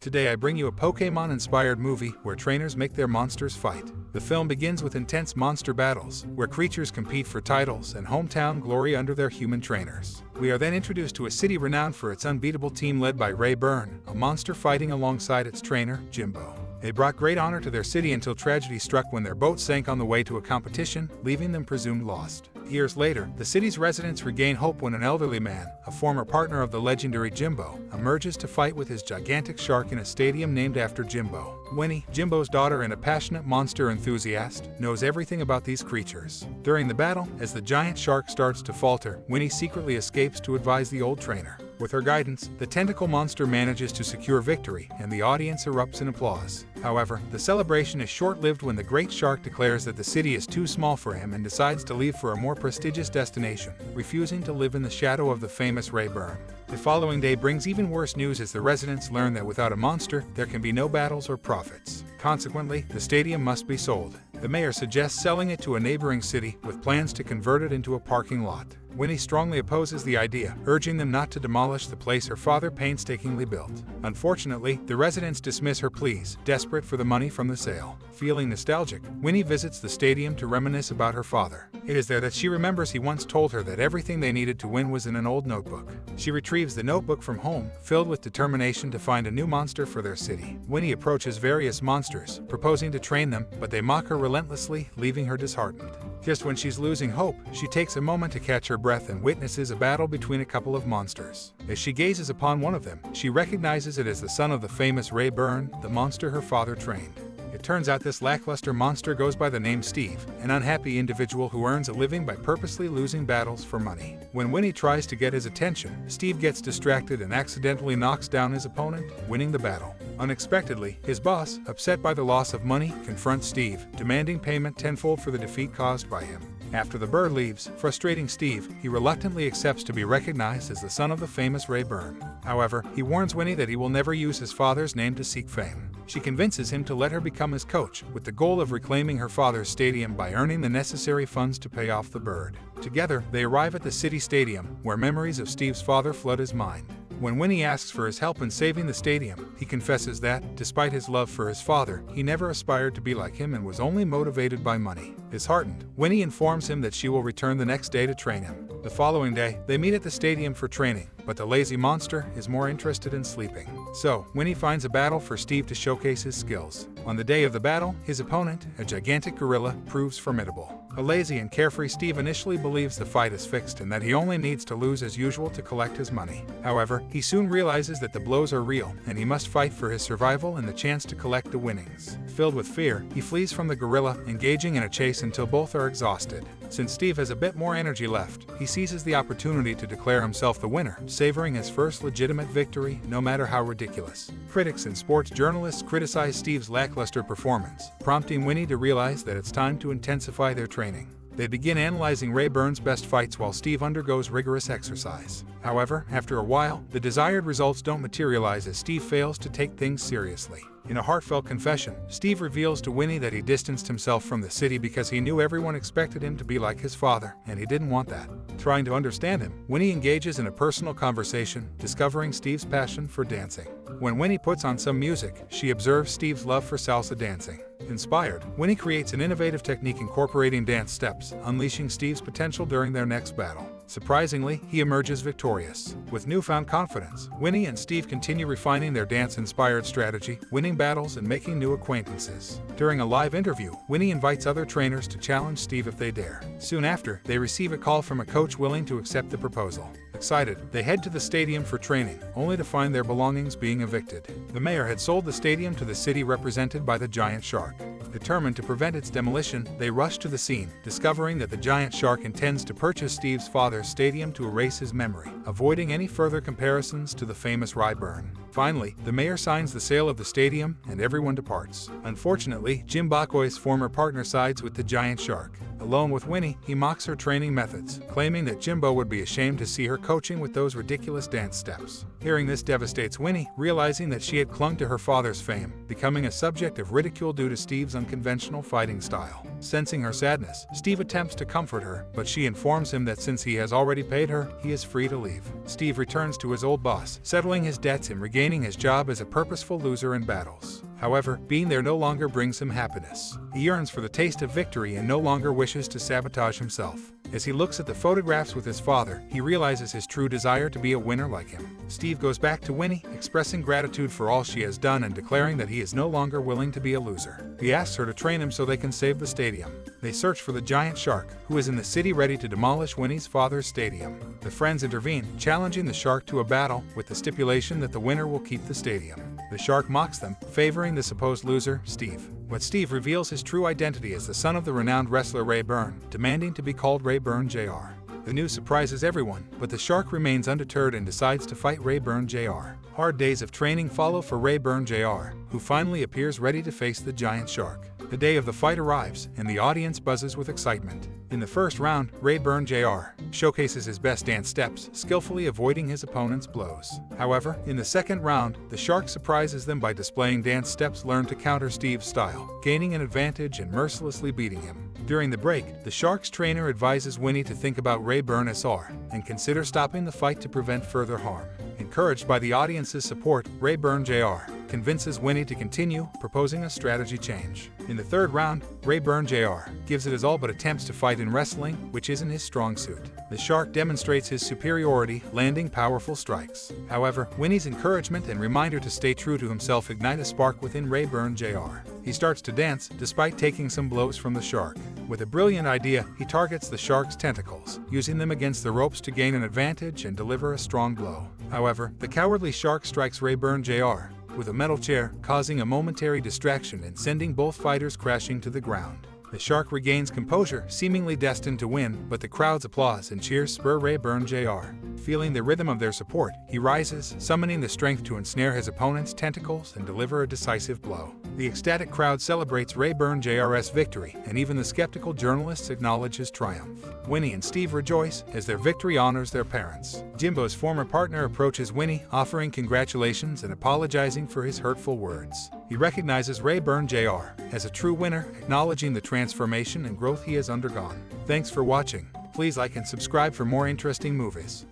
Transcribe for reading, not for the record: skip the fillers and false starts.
Today I bring you a Pokémon-inspired movie where trainers make their monsters fight. The film begins with intense monster battles, where creatures compete for titles and hometown glory under their human trainers. We are then introduced to a city renowned for its unbeatable team led by Ray Byrne, a monster fighting alongside its trainer, Jimbo. They brought great honor to their city until tragedy struck when their boat sank on the way to a competition, leaving them presumed lost. Years later, the city's residents regain hope when an elderly man, a former partner of the legendary Jimbo, emerges to fight with his gigantic shark in a stadium named after Jimbo. Winnie, Jimbo's daughter and a passionate monster enthusiast, knows everything about these creatures. During the battle, as the giant shark starts to falter, Winnie secretly escapes to advise the old trainer. With her guidance, the tentacle monster manages to secure victory, and the audience erupts in applause. However, the celebration is short-lived when the great shark declares that the city is too small for him and decides to leave for a more prestigious destination, refusing to live in the shadow of the famous Ray Byrne. The following day brings even worse news as the residents learn that without a monster, there can be no battles or profits. Consequently, the stadium must be sold. The mayor suggests selling it to a neighboring city with plans to convert it into a parking lot. Winnie strongly opposes the idea, urging them not to demolish the place her father painstakingly built. Unfortunately, the residents dismiss her pleas, desperate for the money from the sale. Feeling nostalgic, Winnie visits the stadium to reminisce about her father. It is there that she remembers he once told her that everything they needed to win was in an old notebook. She retrieves the notebook from home, filled with determination to find a new monster for their city. Winnie approaches various monsters, proposing to train them, but they mock her relentlessly, leaving her disheartened. Just when she's losing hope, she takes a moment to catch her breath and witnesses a battle between a couple of monsters. As she gazes upon one of them, she recognizes it as the son of the famous Ray Byrne, the monster her father trained. It turns out this lackluster monster goes by the name Steve, an unhappy individual who earns a living by purposely losing battles for money. When Winnie tries to get his attention, Steve gets distracted and accidentally knocks down his opponent, winning the battle. Unexpectedly, his boss, upset by the loss of money, confronts Steve, demanding payment tenfold for the defeat caused by him. After the bird leaves, frustrating Steve, he reluctantly accepts to be recognized as the son of the famous Ray Byrne. However, he warns Winnie that he will never use his father's name to seek fame. She convinces him to let her become his coach, with the goal of reclaiming her father's stadium by earning the necessary funds to pay off the bird. Together, they arrive at the city stadium, where memories of Steve's father flood his mind. When Winnie asks for his help in saving the stadium, he confesses that, despite his love for his father, he never aspired to be like him and was only motivated by money. Disheartened, Winnie informs him that she will return the next day to train him. The following day, they meet at the stadium for training, but the lazy monster is more interested in sleeping. So, Winnie finds a battle for Steve to showcase his skills. On the day of the battle, his opponent, a gigantic gorilla, proves formidable. A lazy and carefree Steve initially believes the fight is fixed and that he only needs to lose as usual to collect his money. However, he soon realizes that the blows are real and he must fight for his survival and the chance to collect the winnings. Filled with fear, he flees from the gorilla, engaging in a chase until both are exhausted. Since Steve has a bit more energy left, he seizes the opportunity to declare himself the winner, savoring his first legitimate victory, no matter how ridiculous. Critics and sports journalists criticize Steve's lackluster performance, prompting Winnie to realize that it's time to intensify their training. They begin analyzing Ray Byrne's best fights while Steve undergoes rigorous exercise. However, after a while, the desired results don't materialize as Steve fails to take things seriously. In a heartfelt confession, Steve reveals to Winnie that he distanced himself from the city because he knew everyone expected him to be like his father, and he didn't want that. Trying to understand him, Winnie engages in a personal conversation, discovering Steve's passion for dancing. When Winnie puts on some music, she observes Steve's love for salsa dancing. Inspired, Winnie creates an innovative technique incorporating dance steps, unleashing Steve's potential during their next battle. Surprisingly, he emerges victorious. With newfound confidence, Winnie and Steve continue refining their dance-inspired strategy, winning battles and making new acquaintances. During a live interview, Winnie invites other trainers to challenge Steve if they dare. Soon after, they receive a call from a coach willing to accept the proposal. Excited, they head to the stadium for training, only to find their belongings being evicted. The mayor had sold the stadium to the city represented by the giant shark. Determined to prevent its demolition, they rush to the scene, discovering that the giant shark intends to purchase Steve's father's stadium to erase his memory, avoiding any further comparisons to the famous Ray Byrne. Finally, the mayor signs the sale of the stadium and everyone departs. Unfortunately, Jim Bakoi's former partner sides with the giant shark. Alone with Winnie, he mocks her training methods, claiming that Jimbo would be ashamed to see her coaching with those ridiculous dance steps. Hearing this devastates Winnie, realizing that she had clung to her father's fame, becoming a subject of ridicule due to Steve's unconventional fighting style. Sensing her sadness, Steve attempts to comfort her, but she informs him that since he has already paid her, he is free to leave. Steve returns to his old boss, settling his debts and regaining his job as a purposeful loser in battles. However, being there no longer brings him happiness. He yearns for the taste of victory and no longer wishes to sabotage himself. As he looks at the photographs with his father, he realizes his true desire to be a winner like him. Steve goes back to Winnie, expressing gratitude for all she has done and declaring that he is no longer willing to be a loser. He asks her to train him so they can save the stadium. They search for the giant shark, who is in the city ready to demolish Winnie's father's stadium. The friends intervene, challenging the shark to a battle, with the stipulation that the winner will keep the stadium. The shark mocks them, favoring the supposed loser, Steve. But Steve reveals his true identity as the son of the renowned wrestler Ray Byrne, demanding to be called Ray Byrne Jr. The news surprises everyone, but the shark remains undeterred and decides to fight Ray Byrne Jr. Hard days of training follow for Ray Byrne Jr., who finally appears ready to face the giant shark. The day of the fight arrives, and the audience buzzes with excitement. In the first round, Ray Byrne Jr. showcases his best dance steps, skillfully avoiding his opponent's blows. However, in the second round, the shark surprises them by displaying dance steps learned to counter Steve's style, gaining an advantage and mercilessly beating him. During the break, the shark's trainer advises Winnie to think about Ray Byrne Sr. and consider stopping the fight to prevent further harm. Encouraged by the audience's support, Ray Byrne Jr. convinces Winnie to continue, proposing a strategy change. In the third round, Ray Byrne Jr. gives it his all but attempts to fight in wrestling, which isn't his strong suit. The shark demonstrates his superiority, landing powerful strikes. However, Winnie's encouragement and reminder to stay true to himself ignite a spark within Ray Byrne Jr. He starts to dance, despite taking some blows from the shark. With a brilliant idea, he targets the shark's tentacles, using them against the ropes to gain an advantage and deliver a strong blow. However, the cowardly shark strikes Ray Byrne Jr. with a metal chair, causing a momentary distraction and sending both fighters crashing to the ground. The shark regains composure, seemingly destined to win, but the crowd's applause and cheers spur Ray Byrne Jr. Feeling the rhythm of their support, he rises, summoning the strength to ensnare his opponent's tentacles and deliver a decisive blow. The ecstatic crowd celebrates Ray Byrne Jr.'s victory, and even the skeptical journalists acknowledge his triumph. Winnie and Steve rejoice as their victory honors their parents. Jimbo's former partner approaches Winnie, offering congratulations and apologizing for his hurtful words. He recognizes Ray Byrne Jr. as a true winner, acknowledging the transformation and growth he has undergone. Thanks for watching. Please like and subscribe for more interesting movies.